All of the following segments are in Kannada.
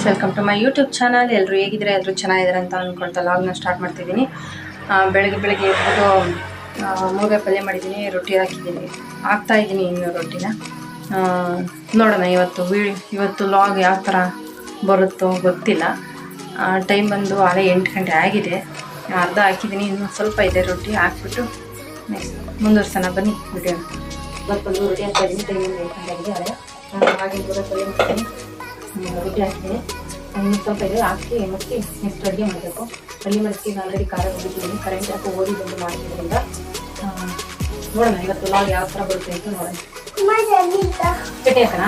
Friends, welcome to my YouTube channel. ಎಲ್ಲರೂ ಹೇಗಿದ್ರೆ ಎಲ್ಲರೂ ಚೆನ್ನಾಗಿದ್ದಾರೆ ಅಂತ ಅಂದ್ಕೊಳ್ತಾ ಲಾಗ್ನ ಸ್ಟಾರ್ಟ್ ಮಾಡ್ತಿದ್ದೀನಿ. ಬೆಳಗ್ಗೆ ಎದ್ದು ಮೂಗ ಪಲ್ಯ ಮಾಡಿದ್ದೀನಿ, ರೊಟ್ಟಿ ಹಾಕ್ತಾಯಿದ್ದೀನಿ ಇನ್ನು ರೊಟ್ಟಿನ. ನೋಡೋಣ ಇವತ್ತು ಲಾಗ್ ಯಾವ ಥರ ಬರುತ್ತೋ ಗೊತ್ತಿಲ್ಲ. ಟೈಮ್ ಬಂದು ಆಲೇ 8 ಗಂಟೆ ಆಗಿದೆ. ಅರ್ಧ ಹಾಕಿದ್ದೀನಿ, ಇನ್ನೂ ಸ್ವಲ್ಪ ಇದೆ. ರೊಟ್ಟಿ ಹಾಕ್ಬಿಟ್ಟು ನೆಕ್ಸ್ಟ್ ಮುಂದುವರ್ಸೋಣ ಬನ್ನಿ ವಿಡಿಯೋ. ಇವತ್ತೊಂದು ರೊಟ್ಟಿ ಹಾಕ್ತಾಯಿದ್ದೀನಿ. ಟೈಮ್ 8 ಗಂಟೆ ಆಗಿದೆ. ಹಾಗೆ ಮೂಗ ಪಲ್ಯ ಮಾಡ್ತೀನಿ, ರೊಟ್ಟಿ ಹಾಕಿದ್ದೀನಿ. ಇನ್ನು ಸ್ವಲ್ಪ ಇದೆ, ಹಾಕಿ ಮುಚ್ಚಿ ನೆಕ್ಸ್ಟ್ ಅಡುಗೆ ಮಾಡಬೇಕು. ಅಡುಗೆ ಮಾಡೋಕ್ಕೆ ಆಲ್ರೆಡಿ ಖಾರ ಹೋಗಿದ್ದೀನಿ. ಕರೆಂಟ್ ಯಾಕೋ ಓದಿ ಬಂದು ಮಾಡಿದ್ರಿಂದ ನೋಡೋಣ ಇವತ್ತು ಲಾಗ್ ಯಾವ ಥರ ಬರುತ್ತೆ ಅಂತ ನೋಡೋಣ. ಚಟ್ನಿ ಹಾಕೋಣ.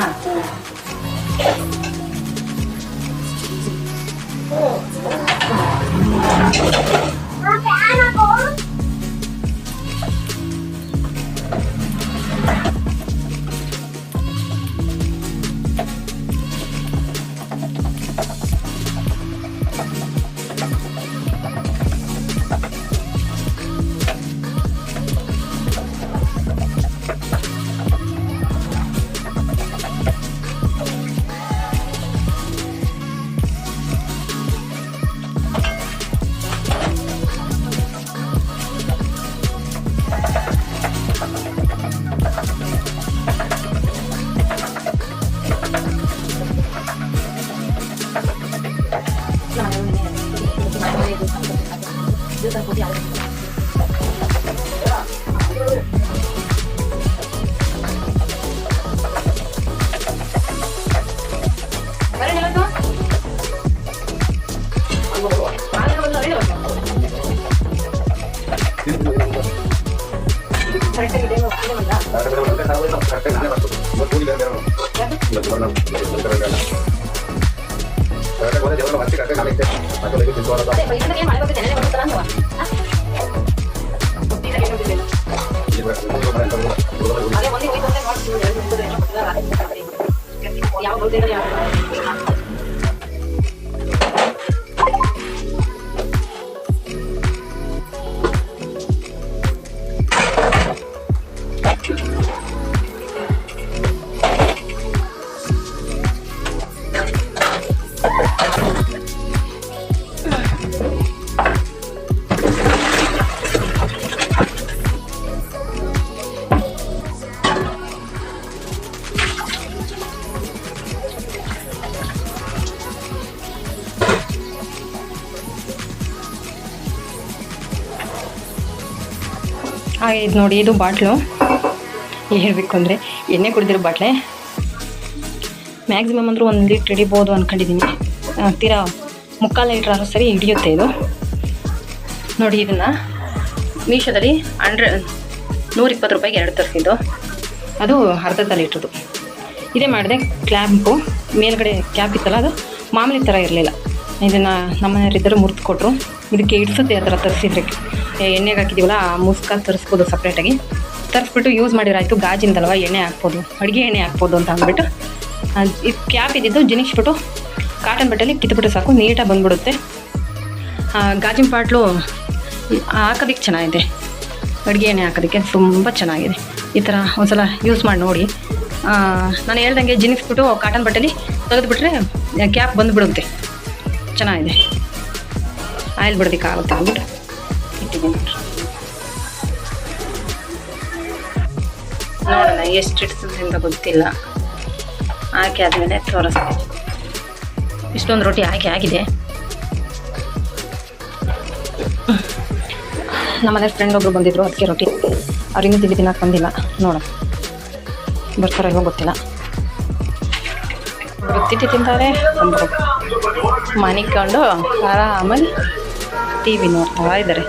ಹಾಗೆ ಇದು ನೋಡಿ, ಇದು ಬಾಟ್ಲು. ಹೇಳಬೇಕು ಅಂದರೆ ಎಣ್ಣೆ ಕುಡಿದಿರೋ ಬಾಟ್ಲೆ. ಮ್ಯಾಕ್ಸಿಮಮ್ ಅಂದರೂ 1 ಲೀಟ್ರ್ ಹಿಡಿಬೋದು ಅಂದ್ಕೊಂಡಿದ್ದೀನಿ. ತೀರಾ 3/4 ಲೀಟ್ರ್ ಆದ್ರೂ ಸರಿ ಹಿಡಿಯುತ್ತೆ ಇದು. ನೋಡಿ, ಇದನ್ನು ಮೀಶೋದಲ್ಲಿ 120 ರೂಪಾಯಿಗೆ 2 ತರಿಸಿದ್ದು. ಅದು ಅರ್ಧ ಲೀಟ್ರದು. ಇದೇ ಮಾಡಿದೆ. ಕ್ಲ್ಯಾಂಪು ಮೇಲ್ಗಡೆ ಕ್ಯಾಪ್ ಇತ್ತಲ್ಲ, ಅದು ಮಾಮೂಲಿ ಥರ ಇರಲಿಲ್ಲ. ಇದನ್ನು ನಮ್ಮನೆಯವರಿದ್ದರು ಮುರಿದು ಕೊಟ್ಟರು. ಇದಕ್ಕೆ ಇಡಿಸುತ್ತೆ ಆ ಥರ ತರಿಸಿದ್ರೆ. ಎಣ್ಣೆಗೆ ಹಾಕಿದ್ದೀವಲ್ಲ, ಆ ಮುಸ್ಕಾಲು ತರಿಸ್ಬೋದು ಸಪ್ರೇಟಾಗಿ. ತರಿಸ್ಬಿಟ್ಟು ಯೂಸ್ ಮಾಡಿರಾಯ್ತು. ಗಾಜಿಂದಲ್ವ ಎಣ್ಣೆ ಹಾಕ್ಬೋದು, ಅಡುಗೆ ಎಣ್ಣೆ ಹಾಕ್ಬೋದು ಅಂತ ಅಂದ್ಬಿಟ್ಟು ಇದು ಕ್ಯಾಪ್ ಇದ್ದಿದ್ದು ಜಿನಿಸ್ಬಿಟ್ಟು ಕಾಟನ್ ಬಟ್ಟೆಲಿ ಕಿತ್ಬಿಟ್ಟು ಸಾಕು, ನೀಟಾಗಿ ಬಂದುಬಿಡುತ್ತೆ. ಗಾಜಿನ ಬಾಟ್ಲು ಹಾಕೋದಕ್ಕೆ ಚೆನ್ನಾಗಿದೆ, ಅಡುಗೆ ಎಣ್ಣೆ ಹಾಕೋದಕ್ಕೆ ತುಂಬ ಚೆನ್ನಾಗಿದೆ. ಈ ಥರ ಒಂದ್ಸಲ ಯೂಸ್ ಮಾಡಿ ನೋಡಿ. ನಾನು ಹೇಳ್ದಂಗೆ ಜಿನಿಸ್ಬಿಟ್ಟು ಕಾಟನ್ ಬಟ್ಟೆಲಿ ತೆಗೆದುಬಿಟ್ರೆ ಕ್ಯಾಪ್ ಬಂದುಬಿಡುತ್ತೆ. ಚೆನ್ನಾಗಿದೆ. ಆಯಿಲ್ ಬಿಡೋದಕ್ಕಾಗುತ್ತೆ ಅಂದ್ಬಿಟ್ಟು ಇಟ್ಟಿದ್ದೀನಿ. ನೋಡೋಣ ಎಷ್ಟು ಇಡ್ಸೋದ್ರಿಂದ ಗೊತ್ತಿಲ್ಲ. ಹಾಕಿ ಆದಮೇಲೆ ತೋರಿಸ್ತೀನಿ. ಇಷ್ಟೊಂದು ರೊಟ್ಟಿ ಹಾಕಿ ಆಗಿದೆ. ನಮ್ಮನೆ ಫ್ರೆಂಡ್ ಒಬ್ಬರು ಬಂದಿದ್ರು, ಅದಕ್ಕೆ ರೊಟ್ಟಿ ಅವ್ರಿನ್ನೂ ತಿನ್ನಕ್ಕೆ ಬಂದಿಲ್ಲ. ನೋಡೋಣ ಬರ್ತಾರೋ ಇವಾಗ ಗೊತ್ತಿಲ್ಲ. ತಿಂಡಿ ತಿಂತಾರೆ, ಒಂದು ಮನಿಕೊಂಡು ಆರಾಮಾಗಿ ಟಿ ವಿ ನೋಡ್ತಾ ಇದ್ದಾರೆ.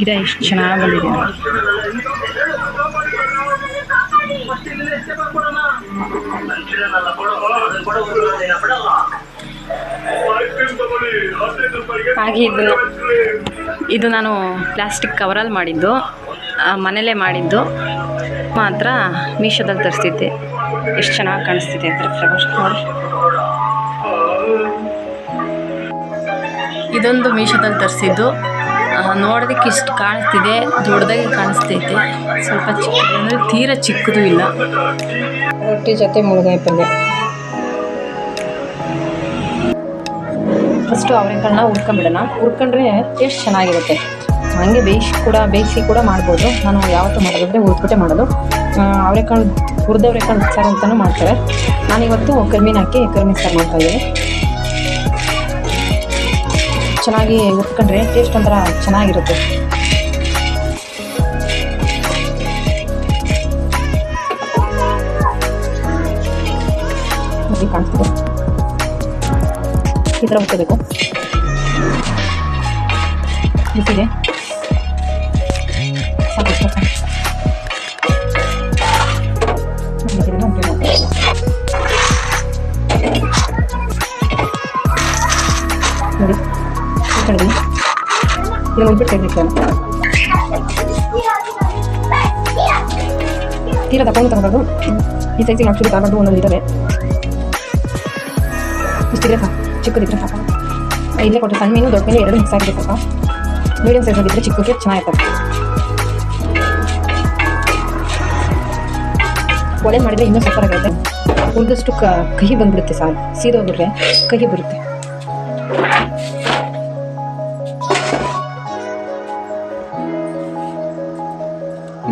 ಗಿಡ ಎಷ್ಟು ಚೆನ್ನಾಗಿ ಬಂದಿದೆ. ಹಾಗೆ ಇದು ನಾನು ಪ್ಲಾಸ್ಟಿಕ್ ಕವರಲ್ಲಿ ಮಾಡಿದ್ದು, ಮನೇಲೇ ಮಾಡಿದ್ದು ಮಾತ್ರ. ಮೀಶೋದಲ್ಲಿ ತರಿಸಿದ್ದೆ. ಎಷ್ಟು ಚೆನ್ನಾಗಿ ಕಾಣಿಸ್ತಿದೆ ಅಂದರೆ ಫ್ಲವರ್ ನೋಡಿ. ಇದೊಂದು ಮೀಶೋದಲ್ಲಿ ತರಿಸಿದ್ದು. ನೋಡೋದಕ್ಕೆ ಇಷ್ಟು ಕಾಣಿಸ್ತಿದೆ, ದೊಡ್ಡದಾಗಿ ಕಾಣಿಸ್ತೈತೆ. ಸ್ವಲ್ಪ ಚಿಕ್ಕದು ಅಂದರೆ ತೀರಾ ಚಿಕ್ಕದು ಇಲ್ಲ. ರೊಟ್ಟಿ ಜೊತೆ ಮುಳುಗಾಯಿ ಪಲ್ಯ. ಫಸ್ಟು ಅವರೆಕಾಳನ್ನ ಹುರ್ಕೊಂಬಿಡೋಣ. ಹುರ್ಕೊಂಡ್ರೆ ಟೇಸ್ಟ್ ಚೆನ್ನಾಗಿರುತ್ತೆ. ಹಾಗೆ ಬೇಯಿಸಿ ಕೂಡ ಮಾಡ್ಬೋದು. ನಾನು ಯಾವತ್ತೂ ಮಾಡೋದಂದರೆ ಹುರ್ಬಿಟ್ಟೆ ಮಾಡೋದು. ಅವರೆಕಾಳು ಹುರಿದವರೆಕಾಳು ಸಾರು ಅಂತಲೂ ಮಾಡ್ತಾರೆ. ನಾನಿವತ್ತು ಕರಿಮೀನು ಹಾಕಿ ಕರಿಮೀನು ಸಾರು ಮಾಡ್ತಾಯಿದ್ದೀನಿ. ಚೆನ್ನಾಗಿ ಹುರ್ಕೊಂಡ್ರೆ ಟೇಸ್ಟ್ ಒಂಥರ ಚೆನ್ನಾಗಿರುತ್ತೆ. ಕಾಣಿಸ್ತಿದೆ, ಈ ಥರ ಹುರ್ಕೋಬೇಕು. ಬಿಸಿದೆ ಸಾಕು. ನೋಡಿ ಕಡಿಮೆ ಇದನ್ನು ಉಳ್ಬಿಟ್ಟು ತೆಗಿಬೇಕು. ತೀರ ತಗೊಂಡು ಈ ಸೈಜಿಗೆ ಆಕ್ಚುಲಿ ತಗೊಂಡು ಒಂದೊಂದು ಇದ್ದಾವೆ. ಇಷ್ಟಿದ್ರೆ ಸಾಕು, ಚಿಕ್ಕದಿದ್ರೆ ಸಾಕು. ಇಲ್ಲೇ ಕೊಟ್ಟರೆ ಸಣ್ಣ ಮೀನು ದೊಡ್ಡ ಮೀನು ಎರಡು ಮಿಕ್ಸ್ ಆಗಿದೆ. ಸ್ವಲ್ಪ ಮೀಡಿಯಂ ಸೈಜಲ್ಲಿದ್ದರೆ ಚಿಕ್ಕಕ್ಕೆ ಚೆನ್ನಾಗಿರ್ತದೆ. ಒಳ್ಳೆ ಮಾಡಿದರೆ ಇನ್ನೂ ಸೂಪರ್ ಆಗುತ್ತೆ. ಉಳಿದಷ್ಟು ಕಹಿ ಬಂದ್ಬಿಡುತ್ತೆ. ಸಾರು ಸೀದೋಗ್ಬಿಟ್ರೆ ಕಹಿ ಬರುತ್ತೆ.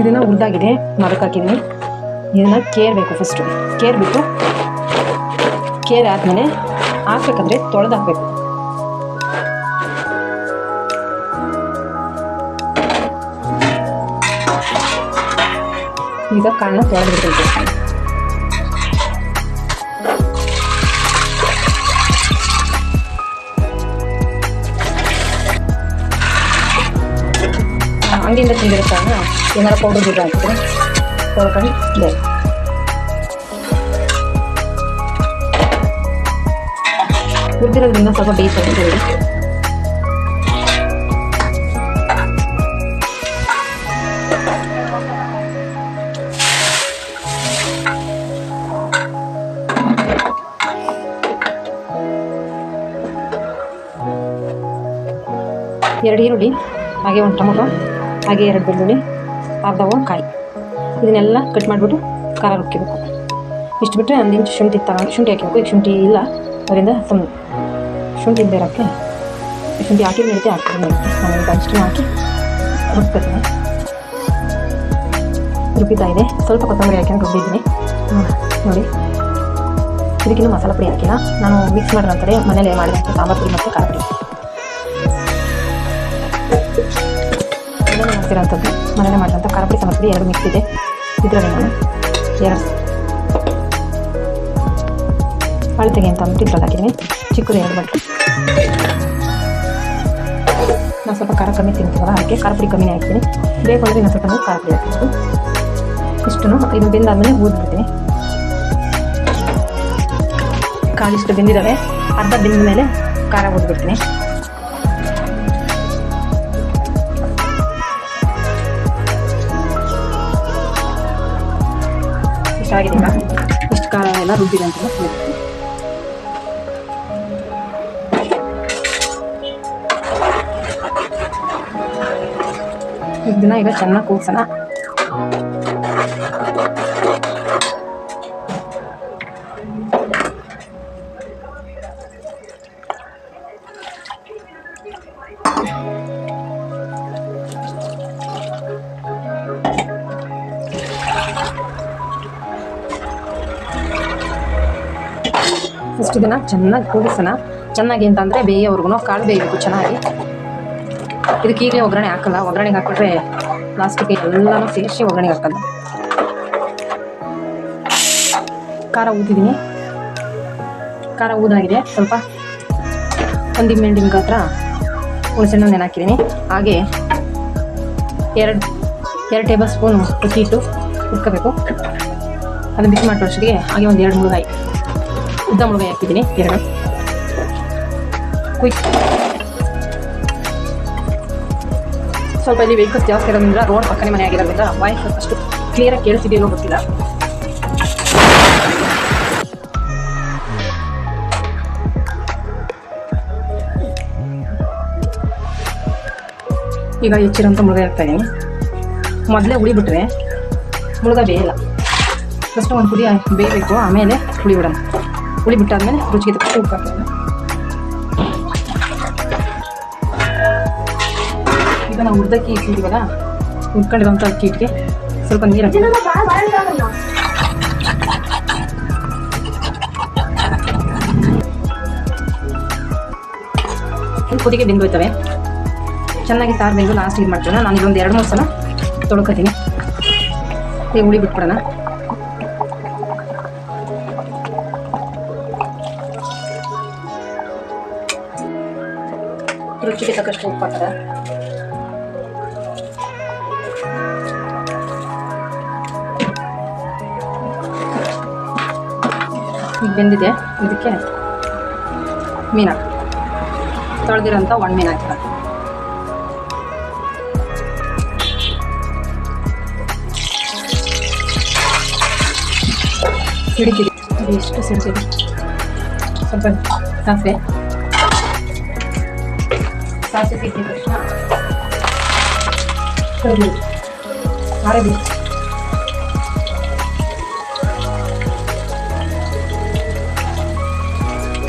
ಇದನ್ನು ಉದ್ದಾಗಿದೆ ಮರಕ್ಕೆ ಹಾಕಿದ್ದೀನಿ. ಇದನ್ನು ಕೇರಬೇಕು. ಫಸ್ಟು ಕೇರ್ಬಿಟ್ಟು ಕೇರ್ ಆದಮೇಲೆ ಹಾಕ್ಬೇಕಂದ್ರೆ ತೊಳೆದು ಹಾಕಬೇಕು. ಈಗ ಕಾಳನ್ನ ತೊಳೆದ್ಬಿಡ್ಬೇಕು. ಅಂಗಡಿಯಿಂದ ತಿಂದಿರೋ ಕಾಳನ್ನ ಏನಾರು ಪೌಡರ್ ಗಿಡ ಹಾಕಿದ್ರೆ ತೊಳ್ಕೊಂಡು ಬೇರೆ ಹುರಿದಿರೋದ್ರಿಂದ ಸ್ವಲ್ಪ ಬೇಯಿಸೋದು. ಎರಡು ಈರುಳ್ಳಿ, ಹಾಗೆ ಒಂದು ಟೊಮೊಟೊ, ಹಾಗೆ ಎರಡು ಬೆಳ್ಳುಳ್ಳಿ, ಅರ್ಧ ಕಾಯಿ, ಇದನ್ನೆಲ್ಲ ಕಟ್ ಮಾಡಿಬಿಟ್ಟು ಖಾರ ರುಬ್ಕೋಬೇಕು. ಇಷ್ಟು ಬಿಟ್ಟರೆ ಒಂದು ಇಂಚು ಶುಂಠಿ ಹಾಕಬೇಕು. ಈಗ ಶುಂಠಿ ಇಲ್ಲ, ಅದರಿಂದ ಶುಂಠಿ ಇಲ್ಲದೆ ಇರೋಕ್ಕೆ ಶುಂಠಿ ಹಾಕಿದ ನಡೀತೆ ಹಾಕ್ತೀನಿ. ನಾನು ಈಗ ಅಷ್ಟು ಹಾಕಿ ರುಬ್ಕೊತೀನಿ. ರುಬ್ಬಿತಾ ಇದೆ. ಸ್ವಲ್ಪ ಕೊತ್ತಂಬರಿ ಹಾಕಿ ರುಬ್ಬಿದ್ದೀನಿ ನೋಡಿ. ಇದಕ್ಕಿನ್ನೂ ಮಸಾಲ ಪುಡಿ ಹಾಕಿಲ್ಲ. ನಾನು ಮಿಕ್ಸ್ ಮಾಡಿರೋಂಥದ್ದೇ ಮನೇಲಿ ಮಾಡಿದಂಥ ಸಾಂಬಾರು ಪುಡಿ ಮತ್ತು ಖಾರ ಪುಡಿ ಮಾಡ್ತಿರೋಂಥದ್ದು. ಮನೇಲೆ ಮಾಡಿರೋಂಥ ಖಾರ ಪುಡಿ ಸಾಂಬಾರು ಪುಡಿ ಎರಡು ಮಿಕ್ಸ್ ಇದೆ. ಇದರಲ್ಲಿ ನಾನು ಎರಡು ಅಳತೆಗೆ ಅಂತ ಅಂದ್ಬಿಟ್ಟು ಇದ್ರಲ್ಲಿ ಹಾಕಿದ್ದೀನಿ. ಚಿಕ್ಕದು ಎರಡು ಬಟ್ಟಲು. ನಾನು ಸ್ವಲ್ಪ ಖಾರ ಕಮ್ಮಿ ತಿಂತೀವಲ್ಲ, ಅದಕ್ಕೆ ಖಾರ ಪುಡಿ ಕಮ್ಮಿನೇ ಹಾಕ್ತೀನಿ. ಬೇಕು ಅಂದರೆ ನಾನು ಸ್ವಲ್ಪ ಖಾರ ಪುಡಿ ಹಾಕ್ತೀನಿ. ಇಷ್ಟನ್ನು ಇದು ಬೆಂದಾದಮೇಲೆ ಊದ್ಬಿಡ್ತೀನಿ. ಕಾಳಿಷ್ಟು ಬೆಂದಿದ್ದಾವೆ. ಅರ್ಧ ಬೆಂದ ಮೇಲೆ ಖಾರ ಊದ್ಬಿಡ್ತೀನಿ. ಇಷ್ಟಾಗಿದೆ. ಈಗ ಇಷ್ಟು ಖಾರ ಎಲ್ಲ ರುಬ್ಬಿದೆ ಅಂತ ಇದನ್ನ ಈಗ ಚೆನ್ನಾಗಿ ಕೂಗ್ಸೋಣ. ಫಸ್ಟ್ ಇದನ್ನು ಚೆನ್ನಾಗಿ ಕೂಗಿಸೋಣ. ಚೆನ್ನಾಗಿ ಅಂತಂದರೆ ಬೇಯೋವರೆಗೂ ಕಾಳು ಬೇಯಬೇಕು ಚೆನ್ನಾಗಿ. ಇದಕ್ಕೆ ಈಗಲೇ ಒಗ್ಗರಣೆ ಹಾಕಲ್ಲ. ಒಗ್ಗರಣೆಗೆ ಹಾಕಿಬಿಟ್ರೆ ಲಾಸ್ಟಿಗೆ ಎಲ್ಲನೂ ಸೇರಿಸಿ ಒಗ್ಗರಣೆಗೆ ಹಾಕಲ್ಲ. ಖಾರ ಊದಿದ್ದೀನಿ. ಖಾರ ಊದಾಗಿದೆ. ಸ್ವಲ್ಪ ಒಂದು ನಿಂಬೆ ಹತ್ರ ಹುಣಸೆಹಣ್ಣು ನೆನೆ ಹಾಕಿದ್ದೀನಿ. ಹಾಗೆ ಎರಡು ಟೇಬಲ್ ಸ್ಪೂನ್ ಅಕ್ಕಿ ಹಿಟ್ಟು ಹುರ್ಕೋಬೇಕು. ಅದನ್ನು ಬಿಸಿ ಮಾಡೋಷ್ಟೊತ್ತಿಗೆ ಹಾಗೆ ಒಂದು 2 ಮುಳುಗಾಯಿ, ಉದ್ದ ಮುಳುಗಾಯಿ ಹಾಕಿದ್ದೀನಿ. 2 ಕುಯ್ಕ್. ಸ್ವಲ್ಪ ಇಲ್ಲಿ ವೆಹಿಕಲ್ಸ್ ಜಾಸ್ತಿ ಇರೋದ್ರಿಂದ ರೋಡ್ ಪಕ್ಕನೇ ಮನೆ ಆಗಿರೋದ್ರಿಂದ ವಾಯ್ಸ್ ಅಷ್ಟು ಕ್ಲಿಯರಾಗಿ ಕೇಳಿಸಿದೆಯೋ ಗೊತ್ತಿಲ್ಲ. ಈಗ ಹೆಚ್ಚಿರೋಂಥ ಮುಳುಗ ಹಾಕ್ತಾಯಿದ್ದೀನಿ. ಮೊದಲೇ ಹುಳಿ ಬಿಟ್ಟರೆ ಮುಳುಗ ಬೇಯಲ್ಲ. ಫಸ್ಟ್ ಒಂದು ಕುದಿ ಬೇಯಬೇಕು, ಆಮೇಲೆ ಹುಳಿ ಬಿಡೋಣ. ಹುಳಿ ಬಿಟ್ಟಾದ್ಮೇಲೆ ರುಚಿಗೆ ತಕ್ಕ ಉಪ್ಪು ಹಾಕ್ತೀನಿ. ಈಗ ನಾವು ಉದ್ದಕ್ಕಿ ಇಟ್ಟಿದ್ದೀವಲ್ಲ, ಉಟ್ಕೊಂಡಿರೋಂಥ ಅಕ್ಕಿ ಹಿಟ್ಟಿಗೆ ಸ್ವಲ್ಪ ನೀರು ಹಾಕಿ ಕುದಿಗೆ ಬೆಂದೋಯ್ತವೆ. ಚೆನ್ನಾಗಿ ಸಾರು ಬೆಂದು ಲಾಸ್ಟ್ ಇದು ಮಾಡ್ತೀವಿ. ನಾನು ಇದೊಂದು 2-3 ಸಲ ತೊಳ್ಕೊತೀನಿ. ಈಗ ಹುಳಿ ಬಿಟ್ಬಿಡೋಣ. ರುಚಿಗೆ ತಕ್ಕಷ್ಟು ಉಪ್ಪು ಹಾಕದ. ಈಗ ಬೆಂದಿದೆ, ಇದಕ್ಕೆ ಮೀನು ಹಾಕಿ ತೊಳೆದಿರೋಂಥ ಒಣಮೀನು ಹಾಕಿದ. ಸಿಡಿತಿದೆ, ಅದು ಎಷ್ಟು ಸಿಡಿತಿದೆ. ಸ್ವಲ್ಪ ಸಾಸಿವೆ ಸಿಕ್ಕಿದ ತಕ್ಷಣ ಕರಿಬೇವು, ಅರಬಿ,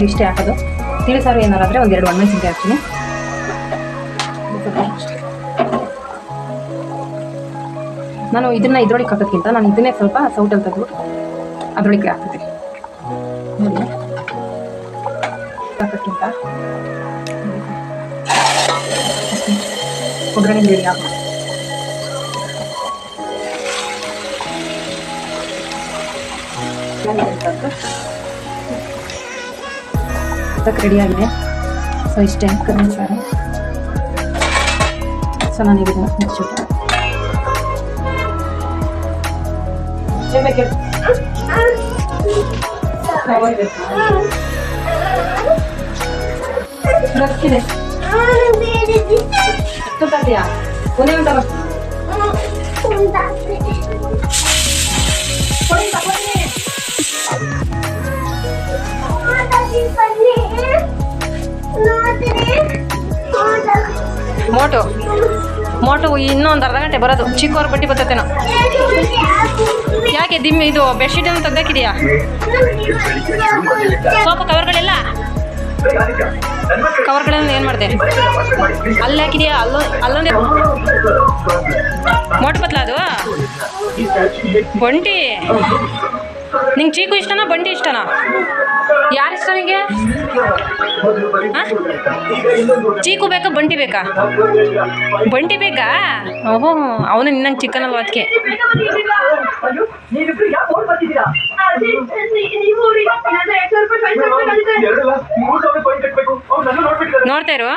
ಇಷ್ಟೇ ಹಾಕೋದು. ತಿಳಿ ಸಾರು ಏನಾರಾದರೆ ಒಂದು 2 ಒಣಮೆಣಸಿನ್ಕಾಯಿ ಹಾಕ್ತೀನಿ. ನಾನು ಇದನ್ನು ಇದ್ರೊಳಗೆ ಹಾಕೋದ್ಕಿಂತ ನಾನು ಇದನ್ನೇ ಸ್ವಲ್ಪ ಸೌಟಲ್ಲಿ ತೆಗೆದು ಅದರೊಳಗೆ ಹಾಕ್ತೀನಿ. ನೋಡಿ, ಹಾಕೋದ್ಕಿಂತ ಒಗ್ಗರಣೆ ರೆಡಿ ಹಾಕಿ ರೆಡಿಯಾಗಿದೆ. ಸೊ ಇಷ್ಟೇ ಕಮ್ಮಿ ಸಾರು. ಸೊ ನಾನೀಗ ಇದನ್ನು ಮುಚ್ಚಿಟ್ಟು ರಕ್ಕಿದೆ ತರ್ತೀಯಾ? ಒಂದೇ ಉಂಟ ಮೋಟು ಇನ್ನೊಂದು ಅರ್ಧ ಗಂಟೆ ಬರೋದು. ಚಿಕ್ಕವ್ರ ಬಟ್ಟಿ ಬರ್ತೇನೋ. ಯಾಕೆ ಇದು ಬೆಡ್ಶೀಟ್ ಅನ್ನು ತೆಗ್ದಾಕಿದೆಯಾ? ಸೋಪು ಕವರ್ಗಳೆಲ್ಲ ಕವರ್ಗಳನ್ನು ಏನು ಮಾಡಿದೆ? ಅಲ್ಲಿ ಹಾಕಿದೆಯಾ? ಅಲ್ಲೊಂದೇ ಮೋಟು ಬತ್ಲ ಅದು ಬಂಟಿ. ನಿಂಗೆ ಚೀಕು ಇಷ್ಟನಾ ಬಂಟಿ ಇಷ್ಟನಾ? ಯಾರು ಇಷ್ಟ ನಿಮಗೆ? ಚೀಕು ಬೇಕಾ ಬಂಟಿ ಬೇಕಾ? ಬಂಟಿ ಬೇಕಾ? ಓಹೋ, ಅವನು ನಿನ್ನಂಗೆ ಚಿಕನ್ ಅಲ್ವ ಅದಕ್ಕೆ. ನೋಡ್ತಾ ಇರು.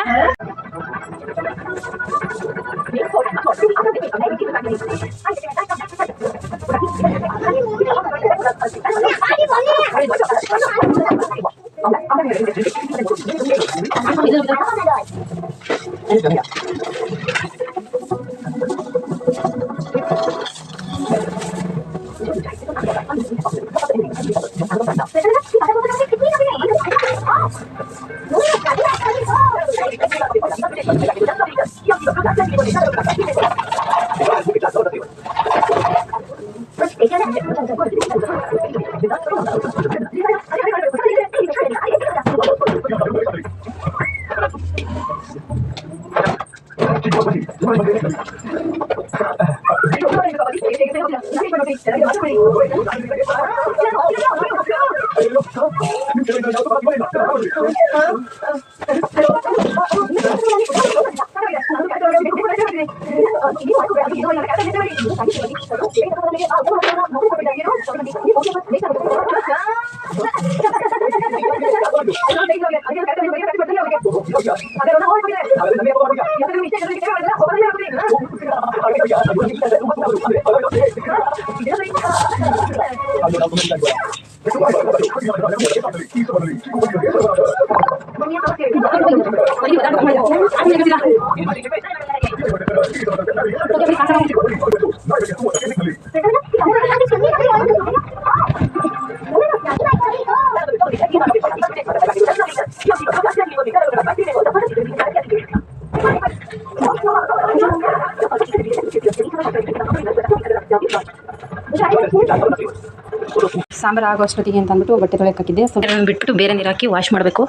ಸಾಂಬಾರು ಆಗೋ ಅಷ್ಟೊತ್ತಿಗೆ ಅಂತ ಅಂದ್ಬಿಟ್ಟು ಬಟ್ಟೆ ತೊಳೆಯಕ್ಕೆ ಹಾಕಿದ್ದೆ. ಸೊ ಬಿಟ್ಬಿಟ್ಟು ಬೇರೆ ನೀರು ಹಾಕಿ ವಾಶ್ ಮಾಡಬೇಕು.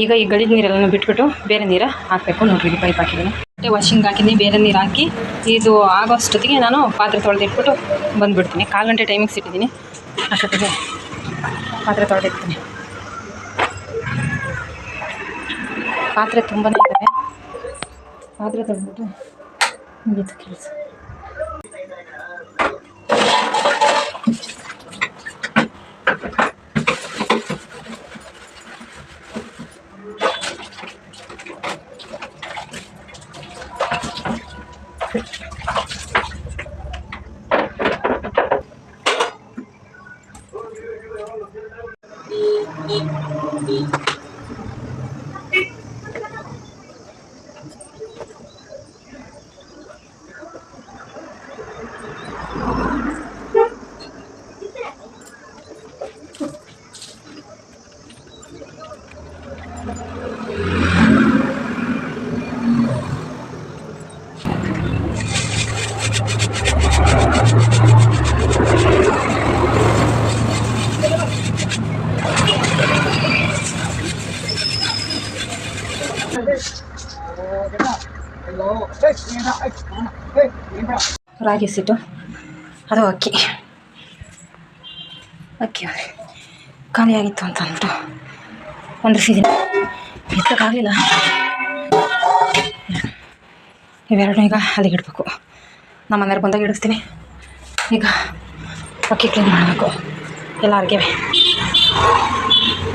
ಈಗ ಈ ಗಡಿದ ನೀರೆಲ್ಲ ಬಿಟ್ಬಿಟ್ಟು ಬೇರೆ ನೀರು ಹಾಕಬೇಕು. ನೋಡ್ರಿ ಪೈಪ್ ಹಾಕಿದ್ದೀನಿ, ಬಟ್ಟೆ ವಾಷಿಂಗ್ ಹಾಕಿದ್ದೀನಿ. ಬೇರೆ ನೀರು ಹಾಕಿ ಇದು ಆಗೋ ಅಷ್ಟೊತ್ತಿಗೆ ನಾನು ಪಾತ್ರೆ ತೊಳೆದಿಟ್ಬಿಟ್ಟು ಬಂದುಬಿಡ್ತೀನಿ. 1/4 ಗಂಟೆ ಟೈಮಿಂಗ್ಸ್ ಇಟ್ಟಿದ್ದೀನಿ, ಅಷ್ಟೊತ್ತಿಗೆ ಪಾತ್ರೆ ತೊಳೆದಿರ್ತೀನಿ. ಪಾತ್ರೆ ತುಂಬಾ ಇದ್ದಾವೆ. ಪಾತ್ರೆ ತೊಳೆದ್ಬಿಟ್ಟು ಮುಗೀತು ಕೆಲಸ. ರಾಗಿ ಸಿಟ್ಟು ಅದು ಅಕ್ಕಿ ಖಾಲಿಯಾಗಿತ್ತು ಅಂತ ಅಂದ್ಬಿಟ್ಟು ಒಂದಿಸಿದ್ದೀನಿ. ಎತ್ತಕ್ಕಾಗಲಿಲ್ಲ. ಇವೆರಡೂ ಈಗ ಅಲ್ಲಿಗೆ ಇಡಬೇಕು. ನಮ್ಮ ಮನೆಯವ್ರು ಬಂದಾಗ ಇಡಿಸ್ತೀನಿ. ಈಗ ಅಕ್ಕಿ ಕ್ಲೀನ್ ಮಾಡಬೇಕು ಎಲ್ಲ ಅರ್ಗೆವೆ.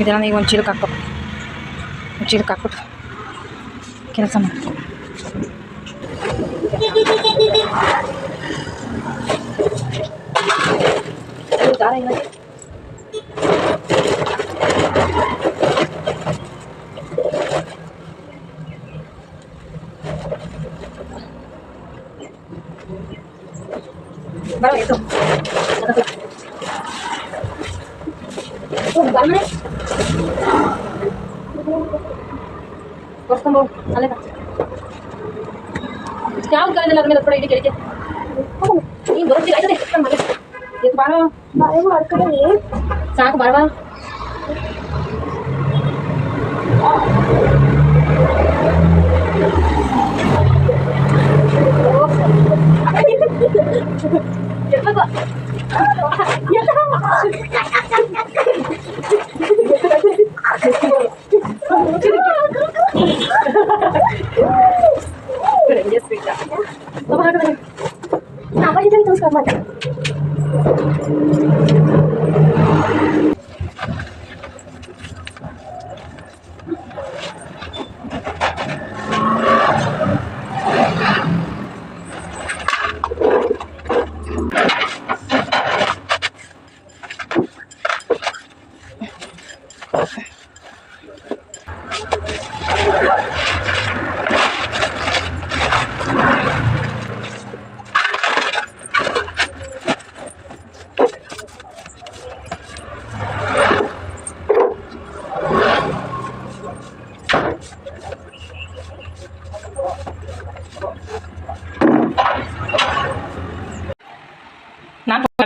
ಇದೆಲ್ಲ ಈಗ ಒಂದು ಚೀಲಕ್ಕೆ ಹಾಕ್ಬೇಕು. ಒಂದು ಚೀಲಕ್ಕೆ ಹಾಕ್ಬಿಟ್ಟು ಕೆಲಸ ಮಾಡಬೇಕು. ದಾರ ಇಲ್ಲ ಬರೋ ಇದು ಬರ್ಸ್ಕೊಂಡು ಅಲ್ಲೇ ಯಾವ್ದು ಕಾಲದಲ್ಲಿ ಅದ್ರ ಮೇಲೆ ಕೂಡ ಇಡೀ ಕೆಳಗೆ ನೀನು ಬರೋದಿಲ್ಲ. ಆಯ್ತದೆ ಎತ್ತು ಬಾರೋ ಸಾಕು ಬಾರವಾ.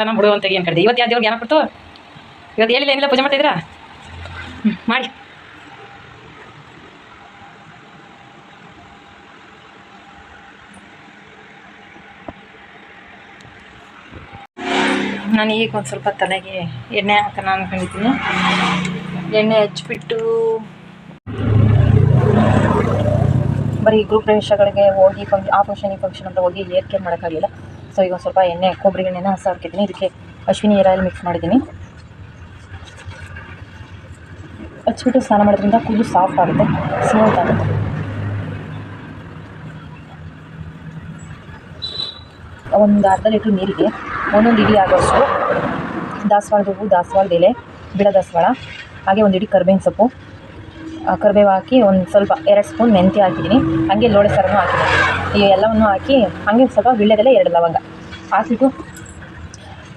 ನಾನು ಬಿಡು ಅಂತ ಏನು ಕಡಿದೆ. ಇವತ್ತು ಯಾವ ದೇವ್ರಿಗೆ ಏನಾಗ್ಬಿಟ್ಟು ಇವತ್ತು ಏನಿಲ್ಲ ಏನಿಲ್ಲ ಪೂಜೆ ಮಾಡ್ತಿದ್ದೀರಾ ಮಾಡಿ. ನಾನು ಈಗ ಒಂದು ಸ್ವಲ್ಪ ತಲೆಗೆ ಎಣ್ಣೆ ಹಾಕೋಣ ಅಂದ್ಕೊಂಡಿದ್ದೀನಿ. ಎಣ್ಣೆ ಹಚ್ಬಿಟ್ಟು ಬರೀ ಗ್ರೂಪ್ ಪ್ರವೇಶಗಳಿಗೆ ಹೋಗಿ ಆ ಫಂಕ್ಷನ್ ಈ ಫಂಕ್ಷನ್ ಅಂತ ಹೋಗಿ ಹೇರ್ ಕೇರ್ ಮಾಡೋಕ್ಕಾಗಲಿಲ್ಲ. ಸೊ ಈಗ ಒಂದು ಸ್ವಲ್ಪ ಎಣ್ಣೆ ಕೊಬ್ಬರಿ ಎಣ್ಣೆನ ಹಾಕಿದ್ದೀನಿ. ಇದಕ್ಕೆ ಅಶ್ವಿನಿ ಹೇರ್ ಆಯಿಲ್ ಮಿಕ್ಸ್ ಮಾಡಿದ್ದೀನಿ. ಹಚ್ಬಿಟ್ಟು ಸ್ನಾನ ಮಾಡೋದ್ರಿಂದ ಕೂದಲು ಸಾಫ್ಟ್ ಆಗುತ್ತೆ, ಸ್ಮೂತ್ ಆಗುತ್ತೆ. ಒಂದು ಅರ್ಧ ಲೀಟ್ರ್ ನೀರಿಗೆ 1 ಇಡಿ ಆಗೋಷ್ಟು ದಾಸವಾಳದ ಹೂವು, ದಾಸವಾಳದ ಎಲೆ, ಬಿಳ ದಾಸವಾಳ, ಹಾಗೆ 1 ಇಡಿ ಕರ್ಬೇವಿನ ಸೊಪ್ಪು, ಕರಿಬೇವು ಹಾಕಿ ಒಂದು ಸ್ವಲ್ಪ 2 ಸ್ಪೂನ್ ಮೆಂತ್ಯ ಹಾಕಿದ್ದೀನಿ. ಹಾಗೆ ಲೋಳೆ ಸಾರನ್ನು ಹಾಕಿದ್ದೀನಿ. ಈ ಎಲ್ಲವನ್ನು ಹಾಕಿ ಹಾಗೆ ಸ್ವಲ್ಪ ವೀಳ್ಯದೆಲೆ 2 ಲವಂಗ ಹಾಕಿಬಿಟ್ಟು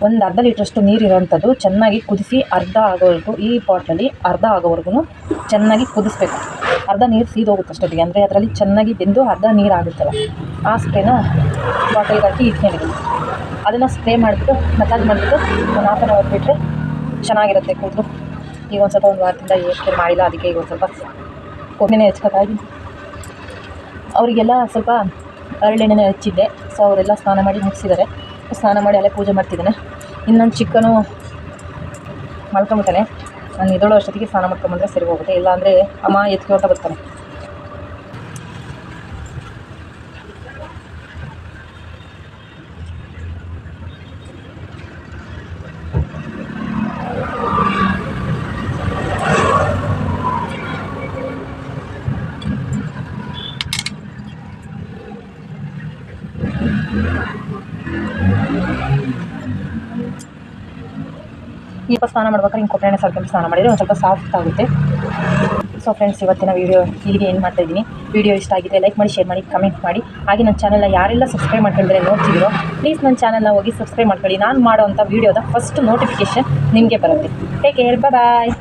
ಒಂದು ಅರ್ಧ ಲೀಟ್ರಷ್ಟು ನೀರಿರೋವಂಥದ್ದು ಚೆನ್ನಾಗಿ ಕುದಿಸಿ ಅರ್ಧ ಆಗೋವರೆಗೂ ಈ ಪಾಟಲ್ಲಿ ಅರ್ಧ ಆಗೋವರೆಗೂ ಚೆನ್ನಾಗಿ ಕುದಿಸ್ಬೇಕು. ಅರ್ಧ ನೀರು ಸೀದೋಗುತ್ತೆ ಅಷ್ಟೊತ್ತಿಗೆ, ಅಂದರೆ ಅದರಲ್ಲಿ ಚೆನ್ನಾಗಿ ಬೆಂದು ಅರ್ಧ ನೀರು ಆಗುತ್ತಲ್ಲ, ಆ ಸ್ಪ್ರೇನ ಬಾಟಲ್ಗೆ ಹಾಕಿ ಇಟ್ಕೊಂಡಿದ್ದೀನಿ. ಅದನ್ನು ಸ್ಪ್ರೇ ಮಾಡಿಬಿಟ್ಟು ಮಸಾಜ್ ಮಾಡಿಬಿಟ್ಟು ಒಂದು ಹಾಫ್ ಆನ್ ಅವರ್ ಬಿಟ್ಟರೆ ಚೆನ್ನಾಗಿರುತ್ತೆ ಕೂದಲು. ಈಗ ಒಂದು ಸ್ವಲ್ಪ ಒಂದು ವಾರದಿಂದ ಏಕೆ ಮಾಡಿಲ್ಲ, ಅದಕ್ಕೆ ಈಗ ಒಂದು ಸ್ವಲ್ಪ ಕೊಬ್ಬರಿನೇ ಹೆಚ್ಕೊತಾಯಿದ್ದೀನಿ. ಅವರಿಗೆಲ್ಲ ಸ್ವಲ್ಪ ಹರಳೆಣ್ಣೆನೇ ಹಚ್ಚಿದ್ದೆ. ಸೊ ಅವರೆಲ್ಲ ಸ್ನಾನ ಮಾಡಿ ಮುಗಿಸಿದ್ದಾರೆ. ಸ್ನಾನ ಮಾಡಿ ಅಲ್ಲೇ ಪೂಜೆ ಮಾಡ್ತಿದ್ದಾನೆ. ಇನ್ನೊಂದು ಚಿಕ್ಕನು ಮಲ್ಕೊಂಬಿಟ್ಟಾನೆ. ನಾನು ಎದ್ದೇಳೋ ಅಷ್ಟೊತ್ತಿಗೆ ಸ್ನಾನ ಮಾಡ್ಕೊಂಬಂದರೆ ಸರಿ ಹೋಗುತ್ತೆ, ಇಲ್ಲಾಂದರೆ ಅಮ್ಮ ಎತ್ಕೊಳ್ತ ಬರ್ತಾನೆ. ಈಗ ಸ್ನಾನ ಮಾಡ್ಬೇಕಾದ್ರೆ ಹಿಂಗೆ ಕೊಬ್ಬರಿ ಎಣ್ಣೆ ಸ್ವಲ್ಪ ಸ್ನಾನ ಮಾಡಿದರೆ ಒಂದು ಸ್ವಲ್ಪ ಸಾಫ್ಟ್ ಆಗುತ್ತೆ. ಸೊ ಫ್ರೆಂಡ್ಸ್, ಇವತ್ತಿನ ವೀಡಿಯೋ ಇಲ್ಲಿಗೆ ಏನು ಮಾಡ್ತಾಯಿದ್ದೀನಿ. ವೀಡಿಯೋ ಇಷ್ಟ ಆಗಿದೆ ಲೈಕ್ ಮಾಡಿ, ಶೇರ್ ಮಾಡಿ, ಕಮೆಂಟ್ ಮಾಡಿ. ಹಾಗೆ ನನ್ನ ಚಾನಲ್ನ ಯಾರೆಲ್ಲ ಸಬ್ಸ್ಕ್ರೈಬ್ ಮಾಡ್ಕೊಂಡ್ರೆ ನೋಡ್ತಿದ್ದೀರೋ ಪ್ಲೀಸ್ ನನ್ನ ಚಾನಲ್ನ ಹೋಗಿ ಸಬ್ಸ್ಕ್ರೈಬ್ ಮಾಡ್ಕೊಳ್ಳಿ. ನಾನು ಮಾಡೋವಂಥ ವೀಡಿಯೋದ ಫಸ್ಟ್ ನೋಟಿಫಿಕೇಷನ್ ನಿಮಗೆ ಬರುತ್ತೆ. ಟೇಕ್ ಕೇರ್, ಬಾಯ್.